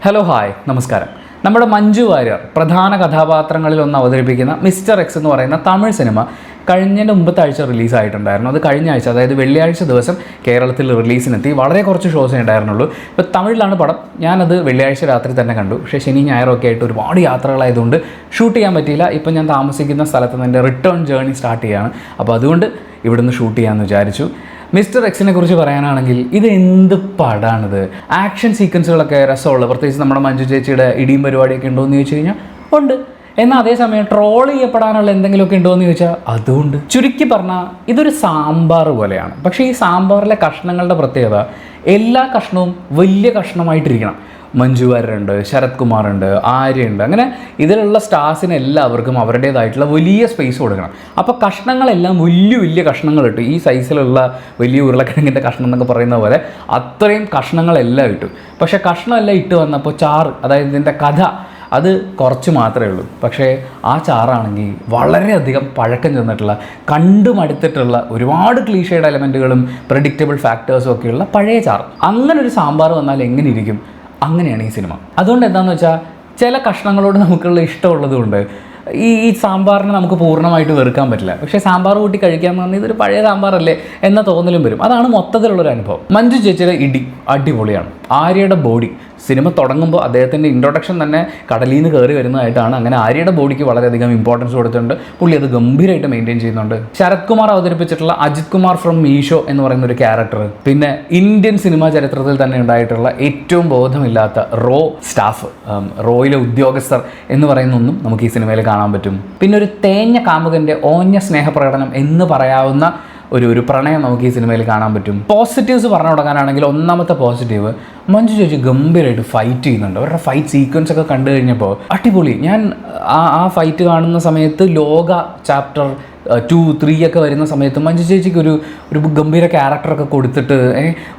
Hello hi നമസ്കാരം. നമ്മുടെ മഞ്ജു വാര്യർ പ്രധാന കഥാപാത്രങ്ങളിലൊന്ന് അവതരിപ്പിക്കുന്ന മിസ്റ്റർ എക്സ് എന്ന് പറയുന്ന തമിഴ് സിനിമ കഴിഞ്ഞതിൻ്റെ മുമ്പത്തെ ആഴ്ച റിലീസായിട്ടുണ്ടായിരുന്നു. അത് കഴിഞ്ഞ ആഴ്ച, അതായത് വെള്ളിയാഴ്ച ദിവസം കേരളത്തിൽ റിലീസിനെത്തി. വളരെ കുറച്ച് ഷോസേ ഉണ്ടായിരുന്നുള്ളൂ. ഇപ്പോൾ തമിഴിലാണ് പടം. ഞാനത് വെള്ളിയാഴ്ച രാത്രി തന്നെ കണ്ടു. പക്ഷേ ശനി ഞായറൊക്കെ ആയിട്ട് ഒരുപാട് യാത്രകളായതുകൊണ്ട് ഷൂട്ട് ചെയ്യാൻ പറ്റിയില്ല. ഇപ്പം ഞാൻ താമസിക്കുന്ന സ്ഥലത്ത് നിന്ന് എൻ്റെ റിട്ടേൺ ജേർണി സ്റ്റാർട്ട് ചെയ്യുകയാണ്. അപ്പോൾ അതുകൊണ്ട് ഇവിടുന്ന് ഷൂട്ട് ചെയ്യാമെന്ന് വിചാരിച്ചു. മിസ്റ്റർ എക്സിനെ കുറിച്ച് പറയാനാണെങ്കിൽ ഇത് എന്ത് പടാണിത്. ആക്ഷൻ സീക്വൻസുകളൊക്കെ രസമുള്ള, പ്രത്യേകിച്ച് നമ്മുടെ മഞ്ജു ചേച്ചിയുടെ ഇടിയും പരിപാടിയൊക്കെ ഉണ്ടോ എന്ന് ചോദിച്ചു കഴിഞ്ഞാൽ ഉണ്ട്. എന്നാൽ അതേസമയം ട്രോൾ ചെയ്യപ്പെടാനുള്ള എന്തെങ്കിലുമൊക്കെ ഉണ്ടോ എന്ന് ചോദിച്ചാൽ അതുകൊണ്ട്. ചുരുക്കി പറഞ്ഞാൽ ഇതൊരു സാമ്പാർ പോലെയാണ്. പക്ഷേ ഈ സാമ്പാറിലെ കഷ്ണങ്ങളുടെ പ്രത്യേകത എല്ലാ കഷ്ണവും വലിയ കഷ്ണമായിട്ടിരിക്കണം. മഞ്ജു വാര്യരുണ്ട്, ശരത് കുമാറുണ്ട്, ആര്യയുണ്ട്, അങ്ങനെ ഇതിലുള്ള സ്റ്റാർസിന് എല്ലാവർക്കും അവരുടേതായിട്ടുള്ള വലിയ സ്പേസ് കൊടുക്കണം. അപ്പോൾ കഷ്ണങ്ങളെല്ലാം വലിയ വലിയ കഷ്ണങ്ങൾ ഇട്ടു. ഈ സൈസിലുള്ള വലിയ ഉരുളക്കിഴങ്ങിൻ്റെ കഷ്ണം എന്നൊക്കെ പറയുന്ന പോലെ അത്രയും കഷ്ണങ്ങളെല്ലാം ഇട്ടു. പക്ഷേ കഷ്ണമെല്ലാം ഇട്ട് വന്നപ്പോൾ ചാറ്, അതായത് ഇതിൻ്റെ കഥ, അത് കുറച്ച് മാത്രമേ ഉള്ളൂ. പക്ഷേ ആ ചാറാണെങ്കിൽ വളരെയധികം പഴക്കം ചെന്നിട്ടുള്ള, കണ്ടുമടുത്തിട്ടുള്ള, ഒരുപാട് ക്ലീഷേഡ് എലമെൻറ്റുകളും പ്രഡിക്റ്റബിൾ ഫാക്ടേഴ്സും ഒക്കെയുള്ള പഴയ ചാറ്. അങ്ങനെ ഒരു സാമ്പാർ വന്നാൽ എങ്ങനെ ഇരിക്കും? അങ്ങനെയാണ് ഈ സിനിമ. അതുകൊണ്ട് എന്താണെന്ന് വെച്ചാൽ ചില കഷ്ണങ്ങളോട് നമുക്കുള്ള ഇഷ്ടമുള്ളതുകൊണ്ട് ഈ സാമ്പാറിനെ നമുക്ക് പൂർണ്ണമായിട്ട് വെറുക്കാൻ പറ്റില്ല. പക്ഷേ സാമ്പാർ കൂട്ടി കഴിക്കാമെന്ന് പറഞ്ഞാൽ ഇതൊരു പഴയ സാമ്പാറല്ലേ എന്ന തോന്നലും വരും. അതാണ് മൊത്തത്തിലുള്ളൊരു അനുഭവം. മഞ്ജു ചേച്ചിയുടെ ഇടി അടിപൊളിയാണ്. ആര്യയുടെ ബോഡി, സിനിമ തുടങ്ങുമ്പോൾ അദ്ദേഹത്തിൻ്റെ ഇൻട്രൊഡക്ഷൻ തന്നെ കടലിൽ നിന്ന് കയറി വരുന്നതായിട്ടാണ്. അങ്ങനെ ആര്യയുടെ ബോഡിക്ക് വളരെയധികം ഇമ്പോർട്ടൻസ് കൊടുത്തിട്ടുണ്ട്. പുള്ളി അത് ഗംഭീരമായിട്ട് മെയിൻറ്റെയിൻ ചെയ്യുന്നുണ്ട്. ശരത് കുമാർ അവതരിപ്പിച്ചിട്ടുള്ള അജിത് കുമാർ ഫ്രം മീഷോ എന്ന് പറയുന്ന ഒരു ക്യാരക്ടർ, പിന്നെ ഇന്ത്യൻ സിനിമാ ചരിത്രത്തിൽ തന്നെ ഉണ്ടായിട്ടുള്ള ഏറ്റവും ബോധമില്ലാത്ത റോ സ്റ്റാഫ്, റോയിലെ ഉദ്യോഗസ്ഥർ എന്ന് പറയുന്ന ഒന്നും നമുക്ക് ഈ സിനിമയിൽ കാണാൻ പറ്റും. പിന്നെ ഒരു തേഞ്ഞ കാമുകൻ്റെ ഓഞ്ഞ സ്നേഹപ്രകടനം എന്ന് പറയാവുന്ന ഒരു പ്രണയം നമുക്ക് ഈ സിനിമയിൽ കാണാൻ പറ്റും. പോസിറ്റീവ്സ് പറഞ്ഞു തുടങ്ങാനാണെങ്കിൽ ഒന്നാമത്തെ പോസിറ്റീവ്, മഞ്ജു ചേച്ചി ഗംഭീരമായിട്ട് ഫൈറ്റ് ചെയ്യുന്നുണ്ട്. അവരുടെ ഫൈറ്റ് സീക്വൻസ് ഒക്കെ കണ്ടു കഴിഞ്ഞപ്പോൾ അടിപൊളി. ഞാൻ ആ ഫൈറ്റ് കാണുന്ന സമയത്ത് ലോക ചാപ്റ്റർ 2, 3 ഒക്കെ വരുന്ന സമയത്ത് മഞ്ജു ചേച്ചിക്ക് ഒരു ഗംഭീര ക്യാരക്ടറൊക്കെ കൊടുത്തിട്ട്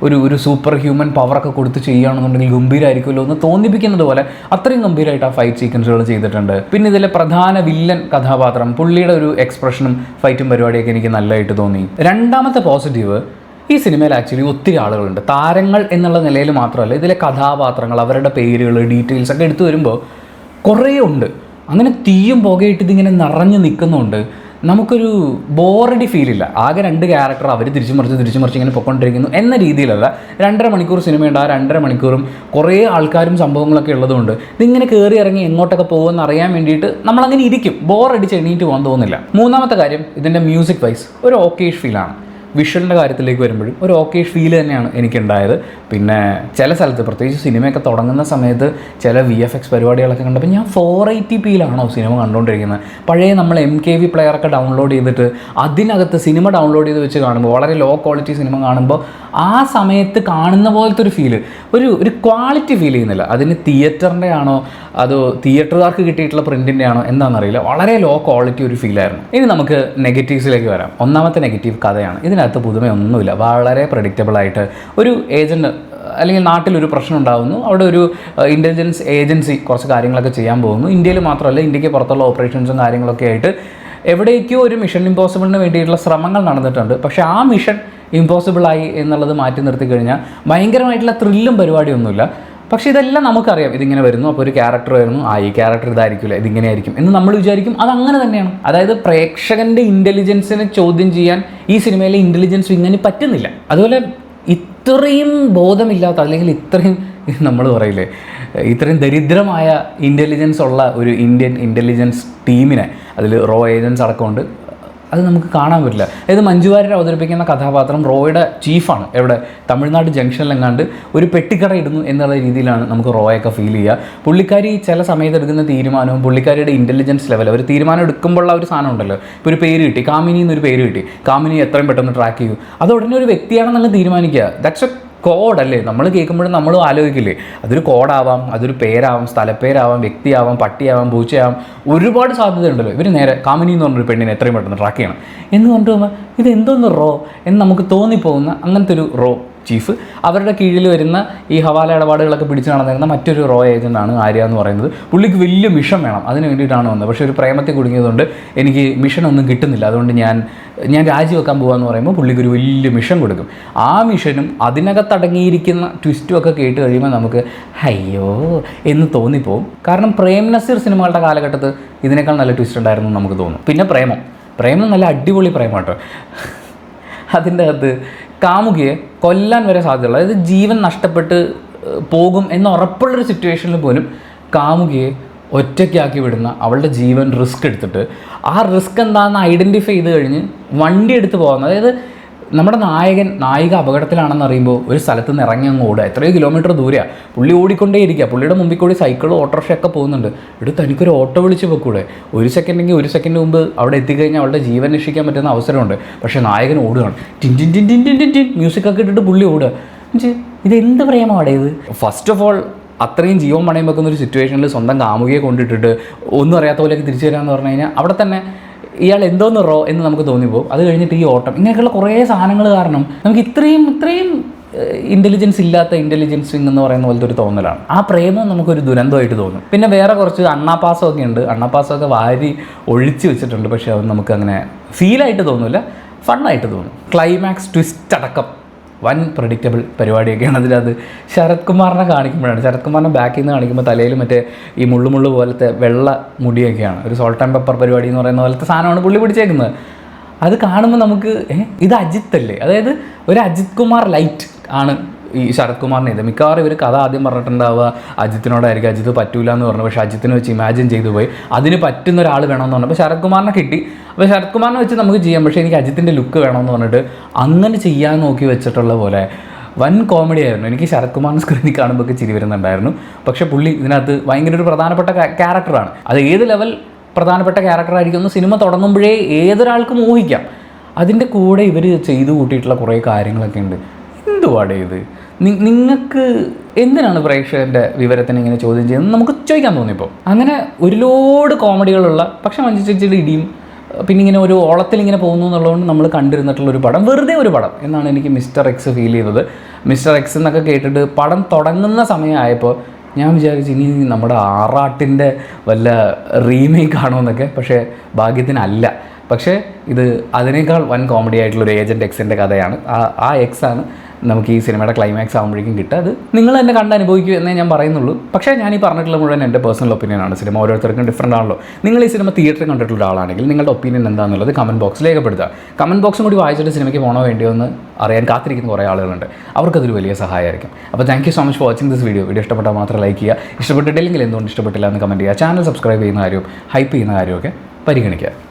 ഒരു സൂപ്പർ ഹ്യൂമൻ പവറൊക്കെ കൊടുത്ത് ചെയ്യുകയാണെന്നുണ്ടെങ്കിൽ ഗംഭീരമായിരിക്കുമല്ലോ എന്ന് തോന്നിപ്പിക്കുന്നത് പോലെ അത്രയും ഗംഭീരമായിട്ട് ആ ഫൈറ്റ് സീക്വൻസുകൾ ചെയ്തിട്ടുണ്ട്. പിന്നെ ഇതിലെ പ്രധാന വില്ലൻ കഥാപാത്രം, പുള്ളിയുടെ ഒരു എക്സ്പ്രഷനും ഫൈറ്റും പരിപാടിയൊക്കെ എനിക്ക് നല്ലതായിട്ട് തോന്നി. രണ്ടാമത്തെ പോസിറ്റീവ്, ഈ സിനിമയിൽ ആക്ച്വലി ഒത്തിരി ആളുകളുണ്ട്. താരങ്ങൾ എന്നുള്ള നിലയിൽ മാത്രമല്ല, ഇതിലെ കഥാപാത്രങ്ങൾ, അവരുടെ പേരുകൾ, ഡീറ്റെയിൽസ് ഒക്കെ എടുത്തു വരുമ്പോൾ കുറേ ഉണ്ട്. അങ്ങനെ തീയും പുകയിട്ട് ഇതിങ്ങനെ നിറഞ്ഞു നിൽക്കുന്നുണ്ട്. നമുക്കൊരു ബോറടി ഫീലില്ല. ആകെ 2 ക്യാരക്ടർ, അവർ തിരിച്ചു മറിച്ച് ഇങ്ങനെ പൊയ്ക്കൊണ്ടിരിക്കുന്നു എന്ന രീതിയിലല്ല. 2.5 മണിക്കൂർ സിനിമയുണ്ട്. ആ 2.5 മണിക്കൂറും കുറേ ആൾക്കാരും സംഭവങ്ങളൊക്കെ ഉള്ളതുകൊണ്ട് ഇതിങ്ങനെ കയറി ഇറങ്ങി എങ്ങോട്ടൊക്കെ പോകുമെന്ന് അറിയാൻ വേണ്ടിയിട്ട് നമ്മളങ്ങനെ ഇരിക്കും. ബോറടിച്ച് എണീറ്റ് പോകാൻ തോന്നില്ല. മൂന്നാമത്തെ കാര്യം, ഇതിൻ്റെ മ്യൂസിക് വൈസ് ഒരു ഓക്കേഷ് ഫീലാണ്. വിഷ്വലിൻ്റെ കാര്യത്തിലേക്ക് വരുമ്പോഴും ഒരു ഓക്കേഷ് ഫീൽ തന്നെയാണ് എനിക്കുണ്ടായത്. പിന്നെ ചില സ്ഥലത്ത്, പ്രത്യേകിച്ച് സിനിമയൊക്കെ തുടങ്ങുന്ന സമയത്ത് ചില VFX പരിപാടികളൊക്കെ കണ്ടപ്പോൾ ഞാൻ 480pയിലാണോ സിനിമ കണ്ടുകൊണ്ടിരിക്കുന്നത്. പഴയ നമ്മൾ MKV പ്ലെയറൊക്കെ ഡൗൺലോഡ് ചെയ്തിട്ട് അതിനകത്ത് സിനിമ ഡൗൺലോഡ് ചെയ്ത് വെച്ച് കാണുമ്പോൾ, വളരെ ലോ ക്വാളിറ്റി സിനിമ കാണുമ്പോൾ ആ സമയത്ത് കാണുന്ന പോലത്തെ ഒരു ഫീല്, ഒരു ക്വാളിറ്റി ഫീൽ ചെയ്യുന്നില്ല. അതിന് തിയേറ്ററിൻ്റെ ആണോ അതോ തിയേറ്ററുകാർക്ക് കിട്ടിയിട്ടുള്ള പ്രിൻറ്റിൻ്റെ ആണോ എന്താണെന്നറിയില്ല. വളരെ ലോ ക്വാളിറ്റി ഒരു ഫീലായിരുന്നു. ഇനി നമുക്ക് നെഗറ്റീവ്സിലേക്ക് വരാം. ഒന്നാമത്തെ നെഗറ്റീവ് കഥയാണ്. ഇതിനകത്ത് പുതുമയൊന്നുമില്ല. വളരെ പ്രഡിക്റ്റബിളായിട്ട് ഒരു ഏജൻറ്റ് അല്ലെങ്കിൽ നാട്ടിലൊരു പ്രശ്നം ഉണ്ടാകുന്നു, അവിടെ ഒരു ഇൻ്റലിജൻസ് ഏജൻസി കുറച്ച് കാര്യങ്ങളൊക്കെ ചെയ്യാൻ പോകുന്നു. ഇന്ത്യയിൽ മാത്രമല്ല, ഇന്ത്യക്ക് പുറത്തുള്ള ഓപ്പറേഷൻസും കാര്യങ്ങളൊക്കെ ആയിട്ട് എവിടേക്കോ ഒരു മിഷൻ ഇമ്പോസിബിളിന് വേണ്ടിയിട്ടുള്ള ശ്രമങ്ങൾ നടന്നിട്ടുണ്ട്. പക്ഷേ ആ മിഷൻ ഇമ്പോസിബിളായി എന്നുള്ളത് മാറ്റി നിർത്തി കഴിഞ്ഞാൽ ഭയങ്കരമായിട്ടുള്ള ത്രില്ലും പരിപാടിയൊന്നുമില്ല. പക്ഷേ ഇതെല്ലാം നമുക്കറിയാം. ഇതിങ്ങനെ വരുന്നു, അപ്പോൾ ഒരു ക്യാരക്ടർ വരുന്നു, ഈ ക്യാരക്ടർ ഇതായിരിക്കില്ല, ഇതിങ്ങനെ ആയിരിക്കും എന്ന് നമ്മൾ വിചാരിക്കും. അതങ്ങനെ തന്നെയാണ്. അതായത് പ്രേക്ഷകൻ്റെ ഇൻ്റലിജൻസിനെ ചോദ്യം ചെയ്യാൻ ഈ സിനിമയിലെ ഇൻ്റലിജൻസ് ഇങ്ങനെ പറ്റുന്നില്ല. അതുപോലെ ഇത്രയും ബോധമില്ലാത്ത, അല്ലെങ്കിൽ ഇത്രയും നമ്മൾ പറയില്ലേ, ഇത്രയും ദരിദ്രമായ ഇൻ്റലിജൻസ് ഉള്ള ഒരു ഇന്ത്യൻ ഇൻ്റലിജൻസ് ടീമിനെ, അതിൽ റോ ഏജൻസ് അടക്കമുണ്ട്, അത് നമുക്ക് കാണാൻ പറ്റില്ല. അതായത് മഞ്ജു വാര്യർ അവതരിപ്പിക്കുന്ന കഥാപാത്രം റോയുടെ ചീഫാണ്. എവിടെ, തമിഴ്നാട് ജംഗ്ഷനിലെങ്ങാണ്ട് ഒരു പെട്ടിക്കട ഇടുന്നു എന്നുള്ള രീതിയിലാണ് നമുക്ക് റോയൊക്കെ ഫീൽ ചെയ്യുക. പുള്ളിക്കാരി ചില സമയത്ത് എടുക്കുന്ന തീരുമാനവും പുള്ളിക്കാരിയുടെ ഇൻ്റലിജൻസ് ലെവൽ, അവർ തീരുമാനം എടുക്കുമ്പോഴുള്ള ഒരു സാധനം ഉണ്ടല്ലോ. ഇപ്പോൾ ഒരു പേര് കിട്ടി, കാമിനി എന്നൊരു പേര് കിട്ടി, കാമിനി എത്രയും പെട്ടെന്ന് ട്രാക്ക് ചെയ്യൂ, അത് ഉടനെ ഒരു വ്യക്തിയാണെന്നങ്ങ് തീരുമാനിക്കുക. ദാറ്റ്സ് എ കോഡല്ലേ. നമ്മൾ കേൾക്കുമ്പോഴും നമ്മളും ആലോചിക്കില്ലേ, അതൊരു കോഡാവാം, അതൊരു പേരാവാം, സ്ഥലപ്പേരാവാം, വ്യക്തിയാവാം, പട്ടിയാവാം, പൂച്ചയാവാം, ഒരുപാട് സാധ്യതയുണ്ടല്ലോ. ഇവർ നേരെ കാമിനി എന്ന് പറഞ്ഞൊരു പെണ്ണിനെ എത്രയും പെട്ടെന്ന് ട്രാക്ക് ചെയ്യണം എന്ന് പറഞ്ഞിട്ട് ഇത് എന്തോന്ന് റോ എന്ന് നമുക്ക് തോന്നിപ്പോകുന്ന അങ്ങനത്തെ ഒരു റോ ചീഫ്. അവരുടെ കീഴിൽ വരുന്ന ഈ ഹവാല ഇടപാടുകളൊക്കെ പിടിച്ച് നടന്നിരുന്ന മറ്റൊരു റോ ഏജൻ്റാണ് ആര്യ എന്ന് പറയുന്നത്. പുള്ളിക്ക് വലിയ മിഷൻ വേണം, അതിന് വേണ്ടിയിട്ടാണ് വന്നത്. പക്ഷേ ഒരു പ്രേമത്തിൽ കുടുങ്ങിയതുകൊണ്ട് എനിക്ക് മിഷനൊന്നും കിട്ടുന്നില്ല, അതുകൊണ്ട് ഞാൻ രാജിവെക്കാൻ പോകാമെന്ന് പറയുമ്പോൾ പുള്ളിക്ക് ഒരു വലിയ മിഷൻ കൊടുക്കും. ആ മിഷനും അതിനകത്തടങ്ങിയിരിക്കുന്ന ട്വിസ്റ്റും ഒക്കെ കേട്ട് കഴിയുമ്പോൾ നമുക്ക് അയ്യോ എന്ന് തോന്നിപ്പോവും. കാരണം പ്രേം നസീർ സിനിമകളുടെ കാലഘട്ടത്ത് ഇതിനേക്കാൾ നല്ല ട്വിസ്റ്റ് ഉണ്ടായിരുന്നു എന്ന് നമുക്ക് തോന്നും. പിന്നെ പ്രേമം നല്ല അടിപൊളി പ്രേമം കേട്ടോ. അതിൻ്റെ അകത്ത് കാമുകിയെ കൊല്ലാൻ വരെ സാധ്യതയുള്ളൂ. അതായത് ജീവൻ നഷ്ടപ്പെട്ട് പോകും എന്ന് ഉറപ്പുള്ളൊരു സിറ്റുവേഷനിൽ പോലും കാമുകിയെ ഒറ്റയ്ക്കാക്കി വിടുന്ന, അവളുടെ ജീവൻ റിസ്ക് എടുത്തിട്ട് ആ റിസ്ക് എന്താണെന്ന് ഐഡൻറ്റിഫൈ ചെയ്ത് കഴിഞ്ഞ് വണ്ടി എടുത്ത് പോകുന്നത്. അതായത് നമ്മുടെ നായിക അപകടത്തിലാണെന്ന് അറിയുമ്പോൾ ഒരു സ്ഥലത്ത് നിന്ന് ഇറങ്ങി അങ്ങ് ഓടുക. എത്രയോ കിലോമീറ്റർ ദൂരെയാണ്, പുള്ളി ഓടിക്കൊണ്ടേയിരിക്കുക. പുള്ളിയുടെ മുമ്പിൽ കൂടി സൈക്കിളും ഓട്ടോറിക്ഷയൊക്കെ പോകുന്നുണ്ട്. തനിക്കൊരു ഓട്ടോ വിളിച്ച് പോയിക്കൂടെ? ഒരു സെക്കൻഡ് മുമ്പ് അവിടെ എത്തിക്കഴിഞ്ഞാൽ അവളുടെ ജീവൻ രക്ഷിക്കാൻ പറ്റുന്ന അവസരമുണ്ട്. പക്ഷേ നായകൻ ഓടുകയാണ്, ടിൻ ടിൻ ടിൻ ടിൻ ടിൻ ടിൻ ടിൻ മ്യൂസിക്കൊക്കെ ഇട്ടിട്ട് പുള്ളി ഓടുക. ഇതെന്ത് പ്രേമമാണ് ഇത്? ഫസ്റ്റ് ഓഫ് ഓൾ അത്രയും ജീവൻ പണയം വെക്കുന്ന ഒരു സിറ്റുവേഷനിൽ സ്വന്തം കാമുകിയെ കൊണ്ടിട്ടിട്ട് ഒന്നും അറിയാത്ത പോലെയൊക്കെ തിരിച്ചു വരാമെന്ന് പറഞ്ഞു കഴിഞ്ഞാൽ അവിടെ തന്നെ ഇയാൾ എന്തോന്ന് റോ എന്ന് നമുക്ക് തോന്നിപ്പോകും. അത് കഴിഞ്ഞിട്ട് ഈ ഓട്ടം, ഇങ്ങനെയൊക്കെയുള്ള കുറേ സാധനങ്ങൾ കാരണം നമുക്ക് ഇത്രയും ഇൻ്റലിജൻസ് ഇല്ലാത്ത ഇൻ്റലിജൻസിങ് എന്ന് പറയുന്ന പോലത്തെ ഒരു തോന്നലാണ്. ആ പ്രേമം നമുക്കൊരു ദുരന്തമായിട്ട് തോന്നും. പിന്നെ വേറെ കുറച്ച് അണ്ണാപ്പാസമൊക്കെ ഉണ്ട്. അണ്ണാപ്പാസമൊക്കെ വാരി ഒഴിച്ച് വെച്ചിട്ടുണ്ട്. പക്ഷേ അത് നമുക്ക് അങ്ങനെ ഫീലായിട്ട് തോന്നില്ല, ഫണ്ണായിട്ട് തോന്നും. ക്ലൈമാക്സ് ട്വിസ്റ്റ് അടക്കം വൻ പ്രഡിക്റ്റബിൾ പരിപാടിയൊക്കെയാണ് അതിലത്. ശരത് കുമാറിനെ കാണിക്കുമ്പോഴാണ്, ശരത് കുമാറിനെ ബാക്കിൽ നിന്ന് കാണിക്കുമ്പോൾ തലയിൽ മറ്റേ ഈ മുള്ളു പോലത്തെ വെള്ള മുടിയൊക്കെയാണ്. ഒരു സോൾട്ട് ആൻഡ് പെപ്പർ പരിപാടി എന്ന് പറയുന്ന പോലത്തെ സാധനമാണ് പുള്ളി പിടിച്ചേക്കുന്നത്. അത് കാണുമ്പോൾ നമുക്ക് ഇത് അജിത്തല്ലേ? അതായത് ഒരു അജിത് കുമാർ ലൈറ്റ് ആണ് ഈ ശരത് കുമാറിനെ. ഇത് മിക്കവാറും ഇവർ കഥ ആദ്യം പറഞ്ഞിട്ടുണ്ടാവുക അജിത്തിനോടായിരിക്കും. അജിത്ത് പറ്റൂല എന്ന് പറഞ്ഞു. പക്ഷേ അജിത്തിനെ വെച്ച് ഇമാജിൻ ചെയ്തു പോയി അതിന് പറ്റുന്ന ഒരാൾ വേണമെന്ന് പറഞ്ഞപ്പോൾ ശരത് കുമാറിനെ കിട്ടി. അപ്പോൾ ശരത് കുമാറിനെ വെച്ച് നമുക്ക് ചെയ്യാം, പക്ഷേ എനിക്ക് അജിത്തിൻ്റെ ലുക്ക് വേണമെന്ന് പറഞ്ഞിട്ട് അങ്ങനെ ചെയ്യാൻ നോക്കി വെച്ചിട്ടുള്ള പോലെ വൻ കോമഡി ആയിരുന്നു. എനിക്ക് ശരത് കുമാറിന് സ്ക്രീനിൽ കാണുമ്പോൾ ചിരി വരുന്നുണ്ടായിരുന്നു. പക്ഷേ പുള്ളി ഇതിനകത്ത് ഭയങ്കര ഒരു പ്രധാനപ്പെട്ട ക്യാരക്ടറാണ്. അത് ഏത് ലെവൽ പ്രധാനപ്പെട്ട ക്യാരക്ടറായിരിക്കും എന്ന് സിനിമ തുടങ്ങുമ്പോഴേ ഏതൊരാൾക്കും ഊഹിക്കാം. അതിൻ്റെ കൂടെ ഇവർ ചെയ്തു കൂട്ടിയിട്ടുള്ള കുറേ കാര്യങ്ങളൊക്കെ ഉണ്ട്. എന്തുവാടേ ഇത്? നിങ്ങൾക്ക് എന്തിനാണ് പ്രേക്ഷകൻ്റെ വിവരത്തിന് ഇങ്ങനെ ചോദ്യം ചെയ്യുന്നത് നമുക്ക് ചോദിക്കാൻ തോന്നിയപ്പോൾ. അങ്ങനെ ഒരു ലോഡ് കോമഡികളുള്ള, പക്ഷേ മഞ്ജു ചേച്ചിയുടെ ഇടിയും പിന്നെ ഇങ്ങനെ ഒരു ഓളത്തിൽ ഇങ്ങനെ പോകുന്നു എന്നുള്ളതുകൊണ്ട് നമ്മൾ കണ്ടിരുന്നിട്ടുള്ളൊരു പടം, വെറുതെ ഒരു പടം എന്നാണ് എനിക്ക് മിസ്റ്റർ എക്സ് ഫീൽ ചെയ്തത്. മിസ്റ്റർ എക്സ് എന്നൊക്കെ കേട്ടിട്ട് പടം തുടങ്ങുന്ന സമയമായപ്പോൾ ഞാൻ വിചാരിച്ചു ഇനി നമ്മുടെ ആറാട്ടിൻ്റെ വല്ല റീമേക്ക് ആണോ എന്നൊക്കെ. പക്ഷേ ഭാഗ്യത്തിനല്ല. പക്ഷേ ഇത് അതിനേക്കാൾ വൻ കോമഡി ആയിട്ടുള്ളൊരു ഏജൻറ്റ് എക്സിൻ്റെ കഥയാണ്. ആ എക്സാണ് നമുക്ക് ഈ സിനിമയുടെ ക്ലൈമാക്സ് ആകുമ്പോഴേക്കും കിട്ടുക. അത് നിങ്ങൾ തന്നെ കണ്ട് അനുഭവിക്കൂ എന്നേ ഞാൻ പറയുന്നുള്ളൂ. പക്ഷേ ഞാൻ ഈ പറഞ്ഞിട്ടുള്ള മുഴുവൻ എൻ്റെ പേഴ്സണൽ ഒപ്പീനിയനാണ്. സിനിമ ഓരോരുത്തർക്കും ഡിഫറൻ്റ് ആണല്ലോ. നിങ്ങൾ ഈ സിനിമ തിയേറ്ററിൽ കണ്ടിട്ടുള്ള ഒരാളാണെങ്കിൽ നിങ്ങളുടെ ഒപ്പീനിയൻ എന്താണെന്നുള്ളത് കമൻറ്റ് ബോക്സിൽ രേഖപ്പെടുത്തുക. കമൻറ്റ് ബോക്സും കൂടി വായിച്ചിട്ട് സിനിമയ്ക്ക് പോകണോ വേണ്ടിയോ എന്ന് അറിയാൻ കാത്തിരിക്കുന്ന കുറേ ആളുകളുണ്ട്. അവർക്കതൊരു വലിയ സഹായമായിരിക്കും. അപ്പോൾ thank you so much for watching this video. Video ഇഷ്ടപ്പെട്ടാൽ മാത്രം ലൈക്ക് ചെയ്യുക. ഇഷ്ടപ്പെട്ടിട്ടില്ലെങ്കിൽ എന്തുകൊണ്ട് ഇഷ്ടപ്പെട്ടില്ല എന്ന് കമൻറ്റ് ചെയ്യുക. ചാനൽ സബ്സ്ക്രൈബ് ചെയ്യുന്ന കാര്യവും ഹൈപ്പ് ചെയ്യുന്ന കാര്യമൊക്കെ പരിഗണിക്കുക.